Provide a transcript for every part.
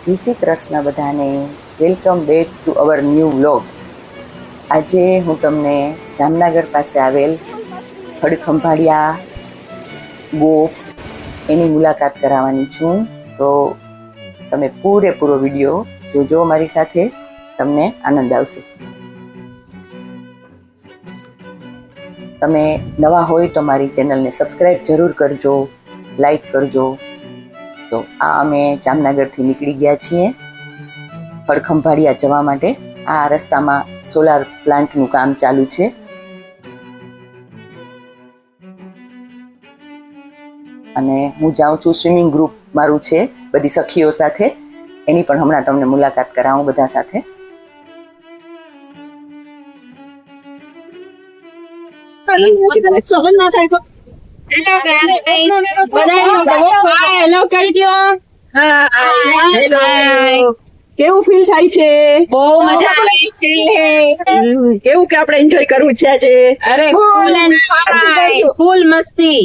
જય શ્રી કૃષ્ણ બધાને. Welcome back to our new vlog. આજે હું તમને જામનગર પાસે આવેલ ખડખંભાળિયા ગોપ એની મુલાકાત કરાવવાની છું. તો તમે પૂરેપૂરો વિડીયો જોજો મારી સાથે, તમને આનંદ આવશે. તમે નવા હોય તો મારી ચેનલને સબસ્ક્રાઈબ જરૂર કરજો, લાઈક કરજો. તો આ અમે જામનગરથી નીકળી ગયા છીએ ખડખંભાળિયા જવા માટે. આ રસ્તામાં સોલાર પ્લાન્ટનું કામ ચાલુ છે. અને હું જાઉં છું, સ્વિમિંગ ગ્રુપ મારું છે બધી સખીઓ સાથે. એની પણ હમણાં તમને મુલાકાત કરાવું બધા સાથે. કેવું ફીલ થાય છે? બહુ મજા આવે છે. કેવું કે આપણે એન્જોય કરવું છે આજે? અરે ફૂલ મસ્તી.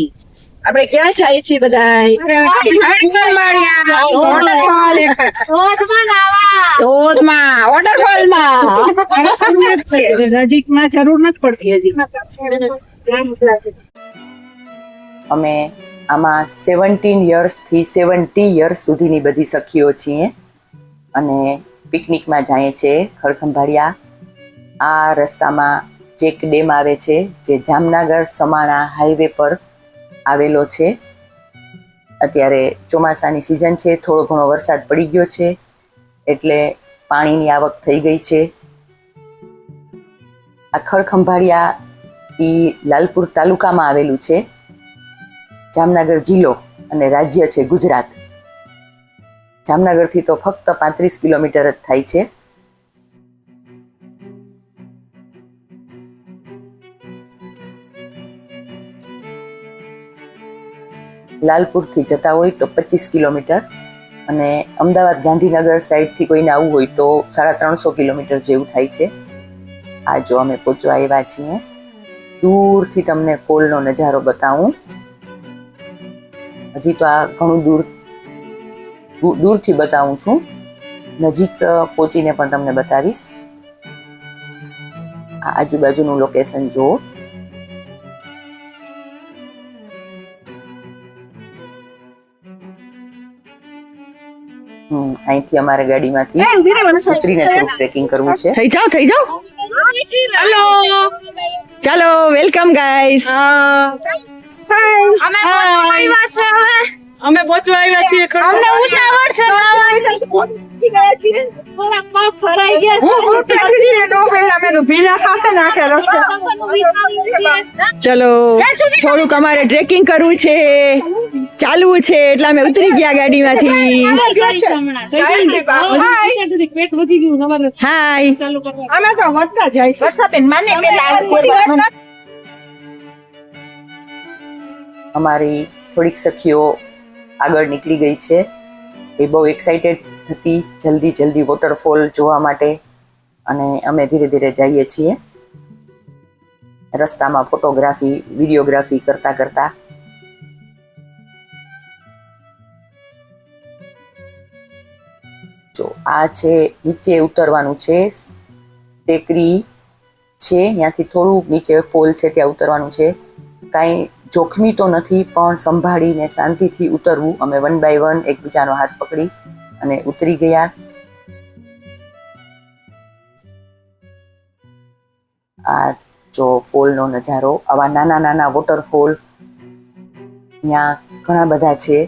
આપણે ક્યાં જાય છીએ બધાય? ધોધમાં, વોટરફોલમાં. નજીકમાં જરૂર નથી પડતી હજી. અમે આમાં 17 યર્સથી 70 યર્સ સુધીની બધી સખીઓ છીએ અને પિકનિકમાં જઈએ છીએ ખડખંભાળિયા. આ રસ્તામાં ચેક ડેમ આવે છે, જે જામનગર સમાણા હાઈવે પર આવેલો છે. અત્યારે ચોમાસાની સિઝન છે, થોડો ઘણો વરસાદ પડી ગયો છે એટલે પાણીની આવક થઈ ગઈ છે. આ ખડખંભાળિયા લાલપુર તાલુકામાં આવેલું છે. જામનગર જિલ્લો અને રાજ્ય છે ગુજરાત. જામનગરથી તો ફક્ત 35 કિલોમીટર જ થાય છે. લાલપુરથી જતા હોય તો 25 કિલોમીટર અને અમદાવાદ ગાંધીનગર સાઈડથી કોઈને આવવું હોય તો 350 કિલોમીટર જેવું થાય છે. આ જો અમે પહોંચવા આવ્યા છીએ. દૂરથી તમને ફોલનો નજારો બતાવું. હજી તો આ ઘણું દૂરથી બતાવું છું, નજીક પહોંચીને પણ તમને બતાવીશ. આ આજુબાજુનું લોકેશન જુઓ. અહીંથી અમારે ગાડીમાંથી ઉતરીને થોડું ટ્રેકિંગ કરવું છે. થઈ જાઓ. હેલો. ચાલો, વેલકમ ગાઈસ. અમે પહોંચવા આવ્યા છીએ. અમને ઉતાવળ છે. ચલો, થોડુંક અમારે ટ્રેકિંગ કરવું છે, ચાલવું છે એટલે અમે ઉતરી ગયા ગાડીમાંથી. પેટ વધી ગયું સવારે. હાય. ચાલુ કરવા. અમે તો વધતા જાય. વર્ષાબેન માને અમારી થોડીક સખીઓ આગળ નીકળી ગઈ છે. એ બહુ એક્સાઇટેડ હતી જલ્દી વોટરફોલ જોવા માટે. અને અમે ધીરે ધીરે જઈએ છીએ. રસ્તામાં ફોટોગ્રાફી, વિડીયોગ્રાફી કરતા જો આ છે, નીચે ઉતરવાનું છે. ટેકરી છે, ત્યાંથી થોડુંક નીચે ફોલ છે, ત્યાં ઉતરવાનું છે. કાંઈ જોખમી તો નથી, પણ સંભાળીને શાંતિથી ઉતરવું. અમે 1 by 1 એકબીજાનો હાથ પકડી અને ઉતરી ગયા. આ જો ફોલનો નજારો. આવા નાના વોટરફોલ ત્યાં ઘણા બધા છે.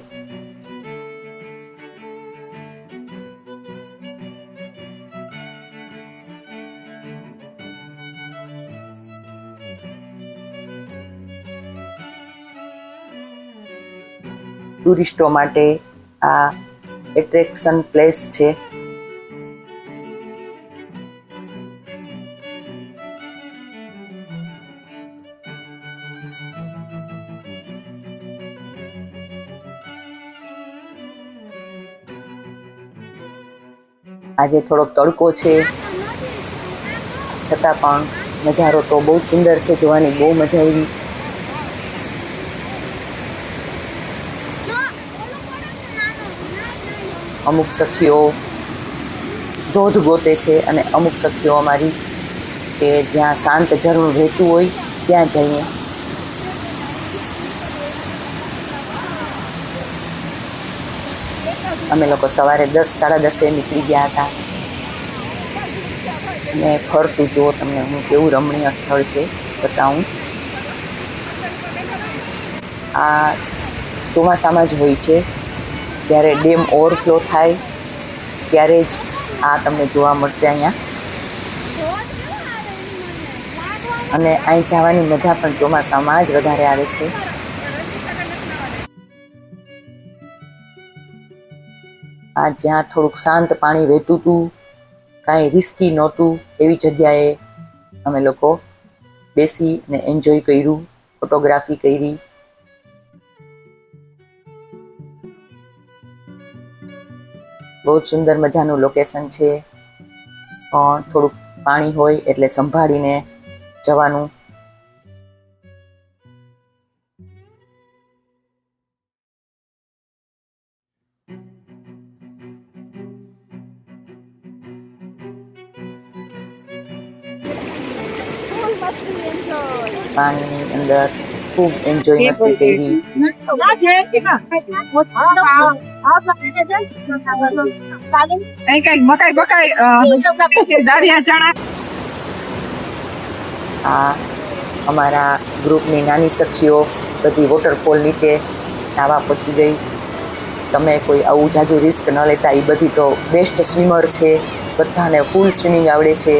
ટુરિસ્ટો માટે આ એટ્રેક્શન પ્લેસ છે. આજે થોડોક તડકો છે, છતાં પણ નજારો તો બહુ સુંદર છે, જોવાની બહુ મજા આવી. અમુક સખીઓ ધોધ ગોતે છે અને અમુક સખીઓ અમારી કે જ્યાં શાંત ઝરણું વહેતું હોય ત્યાં જઈએ. અમે લોકો સવારે 10-10:30 નીકળી ગયા હતા. અને ફરતું જુઓ તમને હું કેવું રમણીય સ્થળ છે બતાવું. આ ચોમાસામાં જ હોય છે, જ્યારે ડેમ ઓવરફ્લો થાય ત્યારે જ આ તમને જોવા મળશે અહીંયા. અને અહીં જવાની મજા પણ ચોમાસામાં જ વધારે આવે છે. આ જ્યાં થોડુંક શાંત પાણી વહેતું હતું, કાંઈ રિસ્કી નહોતું, એવી જગ્યાએ અમે લોકો બેસી અને એન્જોય કર્યું, ફોટોગ્રાફી કરી. બહુ સુંદર મજાનું લોકેશન છે, પણ થોડુંક પાણી હોય એટલે સંભાળીને જવાનું. પાણીની અંદર ખૂબ એન્જોય મસ્તી કરી. આ અમારા ગ્રુપની નાની સખીઓ બધી વોટરફોલ નીચે નાવા પહોંચી ગઈ. તમે કોઈ આવું જાજુ રિસ્ક ન લેતા, એ બધી તો બેસ્ટ સ્વિમર છે, બધાને ફૂલ સ્વિમિંગ આવડે છે.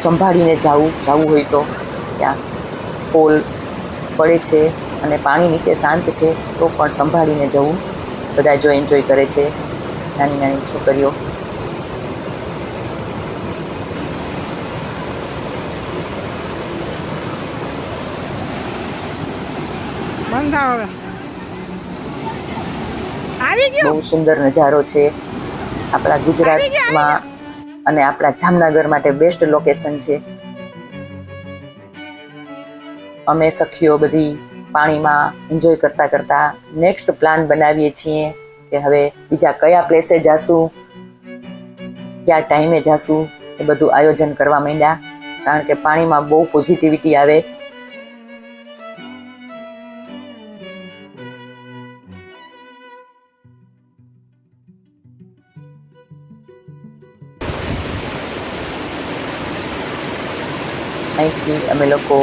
સંભાળીને જવું હોય તો ત્યાં ફોલ પડે છે અને પાણી નીચે શાંત છે તો પણ સંભાળીને જવું. બધા જો એન્જોય કરે છે, નાની નાની છોકરીઓ. બહુ સુંદર નજારો છે. આપણા ગુજરાતમાં અને આપણા જામનગર માટે બેસ્ટ લોકેશન છે. અમે સખીઓ બધી પાણીમાં એન્જોય કરતા કરતા નેક્સ્ટ પ્લાન બનાવીએ છીએ કે હવે બીજા કયા પ્લેસે જાશું, કયા ટાઈમે જાશું, એ બધું આયોજન કરવા માંડ્યા. કારણ કે પાણીમાં બહુ પોઝિટિવિટી આવે. અહીંથી અમે લોકો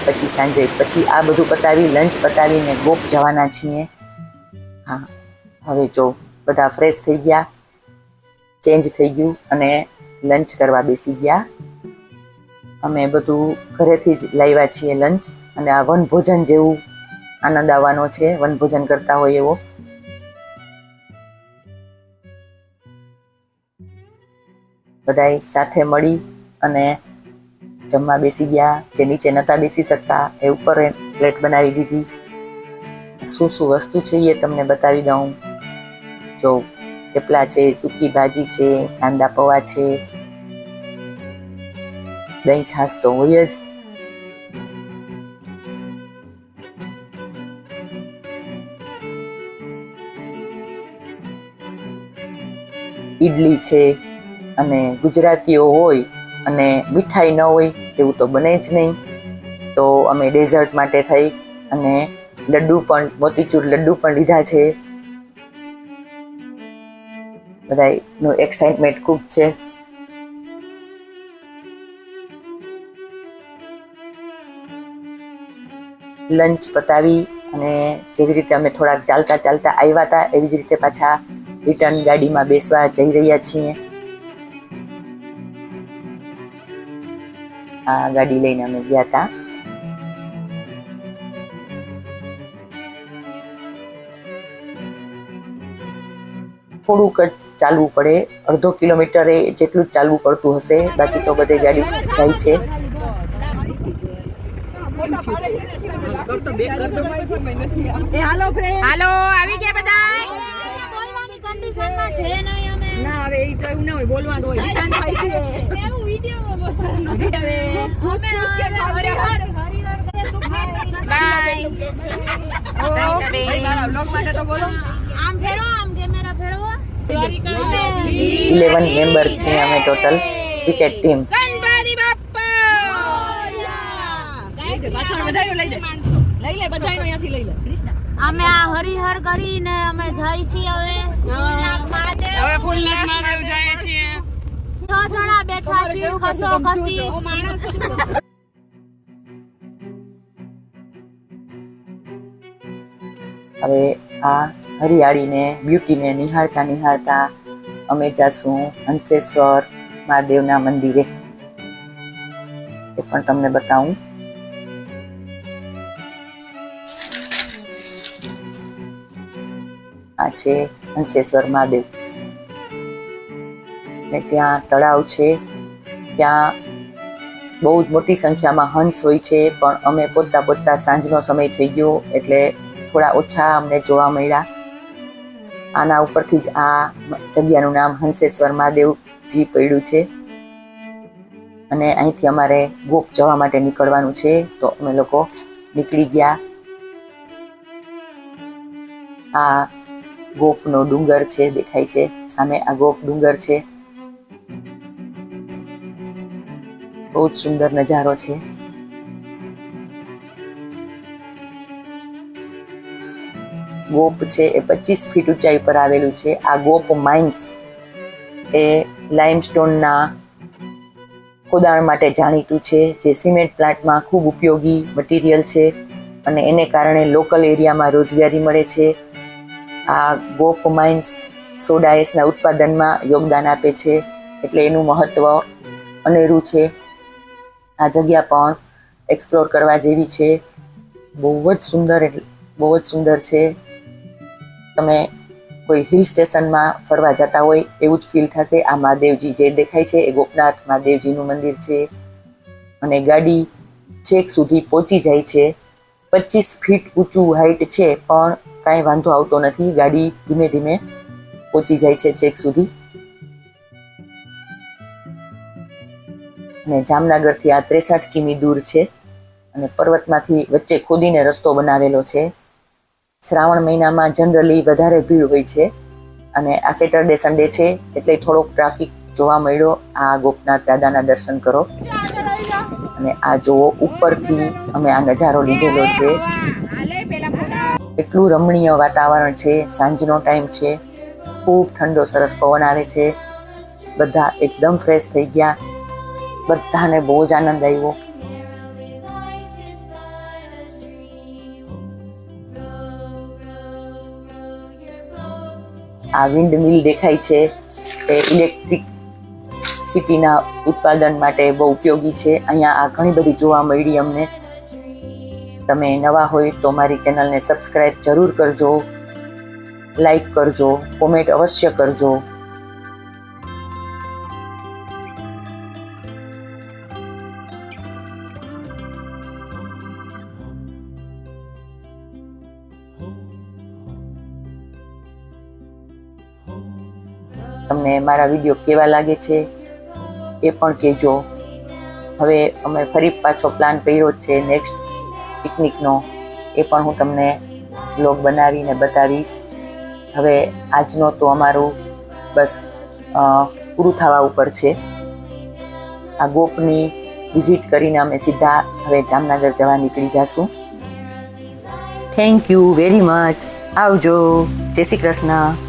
પછી સાંજે આ બધું પતાવી, લંચ પતાવીને ગોપ જવાના છીએ. હા, હવે જો બધા ફ્રેશ થઈ ગયા, ચેન્જ થઈ ગયું અને લંચ કરવા બેસી ગયા. અમે બધું ઘરેથી જ લાવ્યા છીએ લંચ, અને આ વનભોજન જેવું આનંદ આવવાનો છે, વનભોજન કરતા હોય એવો. બધાય સાથે મળી અને જમવા બેસી ગયા. જે નીચે નહોતા બેસી શકતા એ ઉપર પ્લેટ બનાવી દીધી. શું શું વસ્તુ છે એ તમને બતાવી દઉં. જો થેપલા છે, સૂકી ભાજી છે, કાંદા પૌવા છે, દહીં છાશ તો હોય જ. ઈડલી છે, અને ગુજરાતીઓ હોય અને મીઠાઈ ન હોય એવું તો બને જ નહીં. તો અમે ડેઝર્ટ માટે થઈ અને લડ્ડુ પણ, મોતીચૂર લડ્ડુ પણ લીધા છે. બધાયનું એક્સાઇટમેન્ટ ખૂબ છે. લંચ પતાવી અને જેવી રીતે અમે થોડાક ચાલતા ચાલતા આવ્યા હતા એવી જ રીતે પાછા રિટર્ન ગાડીમાં બેસવા જઈ રહ્યા છીએ. આ ગાડી લઈને અમે ગયા હતા. થોડુંક જ ચાલવું પડે, અડધો કિલોમીટરે જેટલું જ ચાલવું પડતું હશે, બાકી તો બધી ગાડી જાય છે. હાલો, આવી ગયા બધા. બોલવાની કન્ડિશનમાં છે નહીં અમે. ના હવે એ તો એવું ના હોય, બોલવાનું હોય. રિટર્ન થાય છે. એવું વિડિયોમાં બોલવાનું. હવે ખુશ ખુશ કે હરિહર હરિહર. બાય. મારા બ્લોગ માટે તો બોલો. આમ ફેરો, આમ કેમેરા ફેરવો. 11 મેમ્બર છીએ અમે total cricket team. Ganpati Bappa અમે આ હરિહર કરીને અમે જઈ છીએ હવે ફૂલનાથ મહાદેવ. હવે ફૂલનાથ મહાદેવ જાય છીએ. 6 જણા બેઠા છીએ ખસો ખસી. હવે આ હરિયાળીને બ્યુટીને નિહાળતા અમે જાશું હંસેશ્વર મહાદેવના મંદિરે. એ પણ તમને બતાવું. આ છે હંસેશ્વર મહાદેવ ને ત્યાં તળાવ છે. ત્યાં બહુ જ મોટી સંખ્યામાં હંસ હોય છે, પણ અમે પોતા સાંજનો સમય થઈ ગયો એટલે થોડા ઓછા અમને જોવા મળ્યા. આના ઉપરથી જ આ જગ્યાનું નામ હંસેશ્વર મહાદેવજી પડ્યું છે. અને અહીંથી અમારે ગોપ જવા માટે નીકળવાનું છે, તો અમે લોકો નીકળી ગયા. આ ગોપનો ડુંગર છે, દેખાય છે સામે. આ ગોપ ડુંગર છે. બહુ જ સુંદર નજારો છે. ગોપ છે એ 25 ફીટ ઊંચાઈ પર આવેલું છે. આ ગોપ માઇન્સ એ લાઇમસ્ટોનના ખોદાણ માટે જાણીતું છે, જે સિમેન્ટ પ્લાન્ટમાં ખૂબ ઉપયોગી મટીરિયલ છે અને એને કારણે લોકલ એરિયામાં રોજગારી મળે છે. આ ગોપ માઇન્સ સોડા એસના ઉત્પાદનમાં યોગદાન આપે છે, એટલે એનું મહત્વ અનેરું છે. આ જગ્યા પણ એક્સપ્લોર કરવા જેવી છે. બહુ જ સુંદર છે. તમે કોઈ હિલ સ્ટેશનમાં ફરવા જતા હોય એવું જ ફીલ થશે. આ મહાદેવજી જે દેખાય છે એ ગોપનાથ મહાદેવજીનું મંદિર છે અને ગાડી છેક સુધી પહોંચી જાય છે. 25 ફીટ ઊંચું હાઈટ છે, પણ કાંઈ વાંધો આવતો નથી. ગાડી ધીમે ધીમે પહોંચી જાય છે છેક સુધી. અને જામનગરથી આ 63 કિમી દૂર છે અને પર્વતમાંથી વચ્ચે ખોદીને રસ્તો બનાવેલો છે. શ્રાવણ મહિનામાં જનરલી વધારે ભીડ હોય છે અને આ સેટરડે સન્ડે છે એટલે થોડોક ટ્રાફિક જોવા મળ્યો. આ ગોપનાથ દાદાના દર્શન કરો અને આ જુઓ, ઉપરથી અમે આ નજારો લીધેલો છે. એટલું રમણીય વાતાવરણ છે. સાંજનો ટાઈમ છે, ખૂબ ઠંડો સરસ પવન આવે છે. બધા એકદમ ફ્રેશ થઈ ગયા. બધાને બહુ જ આનંદ આવ્યો. આ વિન્ડ મિલ દેખાય છે એ ઇલેક્ટ્રિસિટીના ઉત્પાદન માટે બહુ ઉપયોગી છે. અહીંયા આ ઘણી બધી જોવા મળી અમને. તમે નવા હોય તો મારી ચેનલને સબસ્ક્રાઈબ જરૂર કરજો, લાઈક કરજો, કોમેન્ટ અવશ્ય કરજો. તમને મારા વિડીયો કેવા લાગે છે એ પણ કહેજો. હવે અમે ફરી પાછો પ્લાન કર્યો જ છે નેક્સ્ટ પિકનિકનો, એ પણ હું તમને વ્લોગ બનાવીને બતાવીશ. હવે આજનો તો અમારું બસ પૂરું થવા ઉપર છે. આ ગોપની વિઝિટ કરીને અમે સીધા હવે જામનગર જવા નીકળી જશું. Thank you very much. આવજો. જય શ્રી કૃષ્ણ.